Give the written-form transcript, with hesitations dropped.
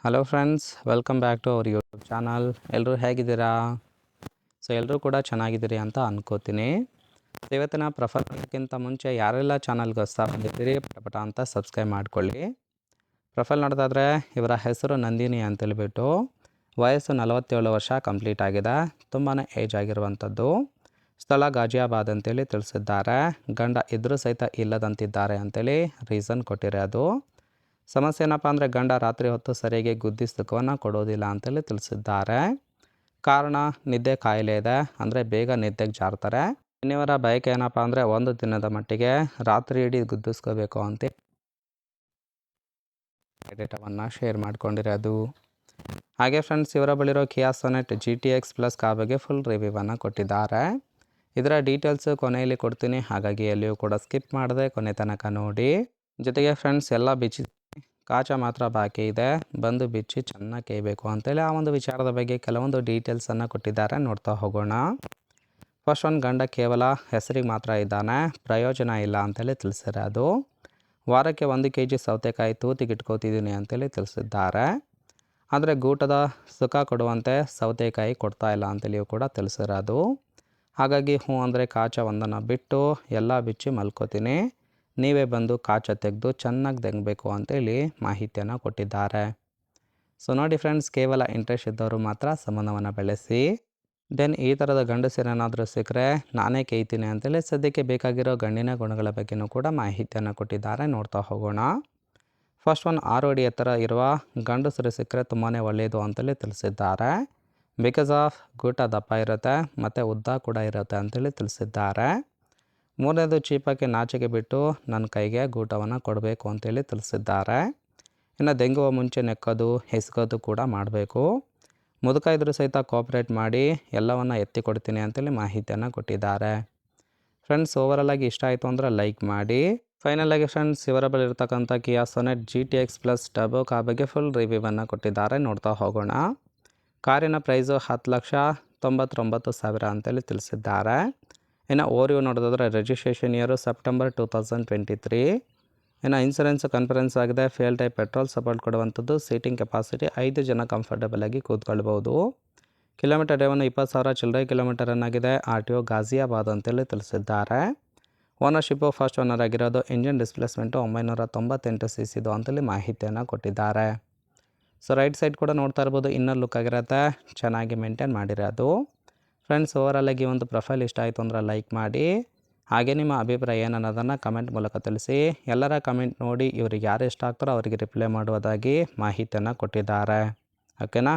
Hello friends, welcome back to our YouTube channel. ಎಲ್ಲರೂ ಹೇಗಿದ್ದೀರಾ? ಎಲ್ಲರೂ ಕೂಡ ಚೆನ್ನಾಗಿದ್ದೀರಿ ಅಂತ ಅನ್ಕೋತೀನಿ. ಇವತ್ತಿನ ಪ್ರೊಫೈಲ್ಗಿಂತ ಮುಂಚೆ ಯಾರೆಲ್ಲ ಚಾನಲ್ಗೆ ಹೊಸ ಬಂದಿದ್ದೀರಿ ಪಟ ಅಂತ ಸಬ್ಸ್ಕ್ರೈಬ್ ಮಾಡ್ಕೊಳ್ಳಿ. ಪ್ರೊಫೈಲ್ ನೋಡೋದಾದರೆ ಇವರ ಹೆಸರು ನಂದಿನಿ ಅಂತೇಳ್ಬಿಟ್ಟು, ವಯಸ್ಸು 47 ವರ್ಷ ಕಂಪ್ಲೀಟ್ ಆಗಿದೆ. ತುಂಬಾ ಏಜ್ ಆಗಿರುವಂಥದ್ದು. ಸ್ಥಳ ಗಾಜಿಯಾಬಾದ್ ಅಂತೇಳಿ ತಿಳಿಸಿದ್ದಾರೆ. ಗಂಡ ಇದ್ರೂ ಸಹಿತ ಇಲ್ಲದಂತಿದ್ದಾರೆ ಅಂತೇಳಿ ರೀಸನ್ ಕೊಟ್ಟಿರೋದು. ಸಮಸ್ಯೆ ಏನಪ್ಪ ಅಂದರೆ ಗಂಡ ರಾತ್ರಿ ಹೊತ್ತು ಸರಿಯಾಗಿ ಗುದ್ದಿ ಸುಖವನ್ನು ಕೊಡೋದಿಲ್ಲ ಅಂತೇಳಿ ತಿಳಿಸಿದ್ದಾರೆ. ಕಾರಣ ನಿದ್ದೆ ಕಾಯಿಲೆ ಇದೆ, ಅಂದರೆ ಬೇಗ ನಿದ್ದೆಗೆ ಜಾರ್ತಾರೆ. ಇನ್ನಿವರ ಬಯಕೆ ಏನಪ್ಪ ಅಂದರೆ ಒಂದು ದಿನದ ಮಟ್ಟಿಗೆ ರಾತ್ರಿ ಇಡೀ ಗುದ್ದಿಸ್ಕೋಬೇಕು ಅಂತ ಡೇಟಾವನ್ನು ಶೇರ್ ಮಾಡ್ಕೊಂಡಿರೋದು. ಹಾಗೆ ಫ್ರೆಂಡ್ಸ್, ಇವರ ಬಳಿರೋ ಕಿಯಾ ಸೊನೆಟ್ GTX ಪ್ಲಸ್ ಕಾರ್ ಬಗ್ಗೆ ಫುಲ್ ರಿವ್ಯೂವನ್ನು ಕೊಟ್ಟಿದ್ದಾರೆ. ಇದರ ಡೀಟೇಲ್ಸು ಕೊನೆಯಲ್ಲಿ ಕೊಡ್ತೀನಿ, ಹಾಗಾಗಿ ಎಲ್ಲಿಯೂ ಕೂಡ ಸ್ಕಿಪ್ ಮಾಡದೆ ಕೊನೆ ತನಕ ನೋಡಿ. ಜೊತೆಗೆ ಫ್ರೆಂಡ್ಸ್, ಎಲ್ಲ ಬಿಚ್ಚಿ ಕಾಚ ಮಾತ್ರ ಬಾಕಿ ಇದೆ, ಬಂದು ಬಿಚ್ಚಿ ಚೆನ್ನಾಗಿ ಕೇಯಬೇಕು ಅಂತೇಳಿ ಆ ಒಂದು ವಿಚಾರದ ಬಗ್ಗೆ ಕೆಲವೊಂದು ಡೀಟೇಲ್ಸನ್ನು ಕೊಟ್ಟಿದ್ದಾರೆ. ನೋಡ್ತಾ ಹೋಗೋಣ. ಫಸ್ಟ್ ಒಂದು, ಗಂಡ ಕೇವಲ ಹೆಸರಿಗೆ ಮಾತ್ರ ಇದ್ದಾನೆ, ಪ್ರಯೋಜನ ಇಲ್ಲ ಅಂತೇಳಿ ತಿಳಿಸಿರೋದು. ವಾರಕ್ಕೆ 1 kg ಸೌತೆಕಾಯಿ ತೂತಿಗಿಟ್ಕೋತಿದ್ದೀನಿ ಅಂತೇಳಿ ತಿಳಿಸಿದ್ದಾರೆ. ಆದರೆ ಗೂಟದ ಸುಖ ಕೊಡುವಂತೆ ಸೌತೆಕಾಯಿ ಕೊಡ್ತಾ ಇಲ್ಲ ಅಂತೇಳಿಯೂ ಕೂಡ ತಿಳಿಸಿರೋದು. ಹಾಗಾಗಿ ಅಂದರೆ ಕಾಚ ಒಂದನ್ನು ಬಿಟ್ಟು ಎಲ್ಲ ಬಿಚ್ಚಿ ಮಲ್ಕೋತೀನಿ, ನೀವೇ ಬಂದು ಕಾಚ ತೆಗೆದು ಚೆನ್ನಾಗಿ ತೆಗಬೇಕು ಅಂತೇಳಿ ಮಾಹಿತಿಯನ್ನು ಕೊಟ್ಟಿದ್ದಾರೆ. ನೋಡಿ ಫ್ರೆಂಡ್ಸ್, ಕೇವಲ ಇಂಟ್ರೆಸ್ಟ್ ಇದ್ದವರು ಮಾತ್ರ ಸಂಬಂಧವನ್ನು ಬೆಳೆಸಿ. ದೆನ್ ಈ ಥರದ ಗಂಡಸರೇನಾದರೂ ಸಿಕ್ಕರೆ ನಾನೇ ಕೇಯ್ತೀನಿ ಅಂತೇಳಿ ಸದ್ಯಕ್ಕೆ ಬೇಕಾಗಿರೋ ಗಂಡಿನ ಗುಣಗಳ ಬಗ್ಗೆಯೂ ಕೂಡ ಮಾಹಿತಿಯನ್ನು ಕೊಟ್ಟಿದ್ದಾರೆ. ನೋಡ್ತಾ ಹೋಗೋಣ. ಫಸ್ಟ್ 6 ಅಡಿ ಎತ್ತರ ಇರುವ ಗಂಡಸರು ಸಿಕ್ಕರೆ ತುಂಬಾ ಒಳ್ಳೆಯದು ಅಂತೇಳಿ ತಿಳಿಸಿದ್ದಾರೆ. ಬಿಕಾಸ್ ಆಫ್ ಗೂಟ ದಪ್ಪ ಇರುತ್ತೆ ಮತ್ತು ಉದ್ದ ಕೂಡ ಇರುತ್ತೆ ಅಂತೇಳಿ ತಿಳಿಸಿದ್ದಾರೆ. ಮೂರನೇದು, ಚೀಪಕ್ಕೆ ನಾಚಿಕೆ ಬಿಟ್ಟು ನನ್ನ ಕೈಗೆ ಗೂಟವನ್ನು ಕೊಡಬೇಕು ಅಂತೇಳಿ ತಿಳಿಸಿದ್ದಾರೆ. ಇನ್ನು ದೆಂಗುವ ಮುಂಚೆ ನೆಕ್ಕೋದು ಎಸ್ಗೋದು ಕೂಡ ಮಾಡಬೇಕು. ಮುದುಕ ಇದ್ರೂ ಸಹಿತ ಕೋಆಪ್ರೇಟ್ ಮಾಡಿ ಎಲ್ಲವನ್ನು ಎತ್ತಿ ಕೊಡ್ತೀನಿ ಅಂತೇಳಿ ಮಾಹಿತಿಯನ್ನು ಕೊಟ್ಟಿದ್ದಾರೆ. ಫ್ರೆಂಡ್ಸ್, ಓವರಾಲಾಗಿ ಇಷ್ಟ ಆಯಿತು ಅಂದರೆ ಲೈಕ್ ಮಾಡಿ. ಫೈನಲಾಗಿ ಫ್ರೆಂಡ್ಸ್, ಇವರ ಬಳಿ ಇರ್ತಕ್ಕಂಥ Kia Sonet GTX plus turbo car ಬಗ್ಗೆ ಫುಲ್ ರಿವ್ಯೂವನ್ನು ಕೊಟ್ಟಿದ್ದಾರೆ. ನೋಡ್ತಾ ಹೋಗೋಣ. ಕಾರಿನ ಪ್ರೈಸು 10,99,000 ಅಂತೇಳಿ ತಿಳಿಸಿದ್ದಾರೆ. ಇನ್ನು ಓರಿಯೋ ನೋಡೋದಾದರೆ ರಿಜಿಸ್ಟ್ರೇಷನ್ ಇಯರು ಸೆಪ್ಟೆಂಬರ್ 2023. ಇನ್ನು ಇನ್ಸೂರೆನ್ಸ್ ಕನ್ಫರೆನ್ಸ್ ಆಗಿದೆ. ಫೇಲ್ ಟೈಪ್ ಪೆಟ್ರೋಲ್ ಸಪೋರ್ಟ್ ಕೊಡುವಂಥದ್ದು. ಸೀಟಿಂಗ್ ಕೆಪಾಸಿಟಿ 5 ಜನ ಕಂಫರ್ಟಬಲ್ ಆಗಿ ಕೂತ್ಕೊಳ್ಬೋದು. ಕಿಲೋಮೀಟರ್ ಡೇವನ್ನು 20,000 ಚಿಲ್ಲರೆ ಕಿಲೋಮೀಟರ್ ಆಗಿದೆ. RTO ಗಾಜಿಯಾಬಾದ್ ಅಂತೇಳಿ ತಿಳಿಸಿದ್ದಾರೆ. ಓನರ್ಶಿಪ್ಪು ಫಸ್ಟ್ ಓನರ್ ಆಗಿರೋದು. ಇಂಜಿನ್ ಡಿಸ್ಪ್ಲೇಸ್ಮೆಂಟು 998 cc ಅಂತೇಳಿ ಮಾಹಿತಿಯನ್ನು ಕೊಟ್ಟಿದ್ದಾರೆ. ರೈಟ್ ಸೈಡ್ ಕೂಡ ನೋಡ್ತಾ ಇರ್ಬೋದು, ಇನ್ನರ್ ಲುಕ್ ಆಗಿರುತ್ತೆ, ಚೆನ್ನಾಗಿ ಮೇಂಟೈನ್ ಮಾಡಿರೋದು. ಫ್ರೆಂಡ್ಸ್, ಓವರಾಲಾಗಿ ಒಂದು ಪ್ರೊಫೈಲ್ ಇಷ್ಟ ಆಯಿತು ಅಂದರೆ ಲೈಕ್ ಮಾಡಿ. ಹಾಗೆ ನಿಮ್ಮ ಅಭಿಪ್ರಾಯ ಏನನ್ನೋದನ್ನು ಕಮೆಂಟ್ ಮೂಲಕ ತಿಳಿಸಿ. ಎಲ್ಲರ ಕಮೆಂಟ್ ನೋಡಿ ಇವ್ರಿಗೆ ಯಾರು ಇಷ್ಟ ಆಗ್ತಾರೋ ಅವರಿಗೆ ರಿಪ್ಲೈ ಮಾಡುವುದಾಗಿ ಮಾಹಿತಿಯನ್ನು ಕೊಟ್ಟಿದ್ದಾರೆ. ಓಕೆನಾ?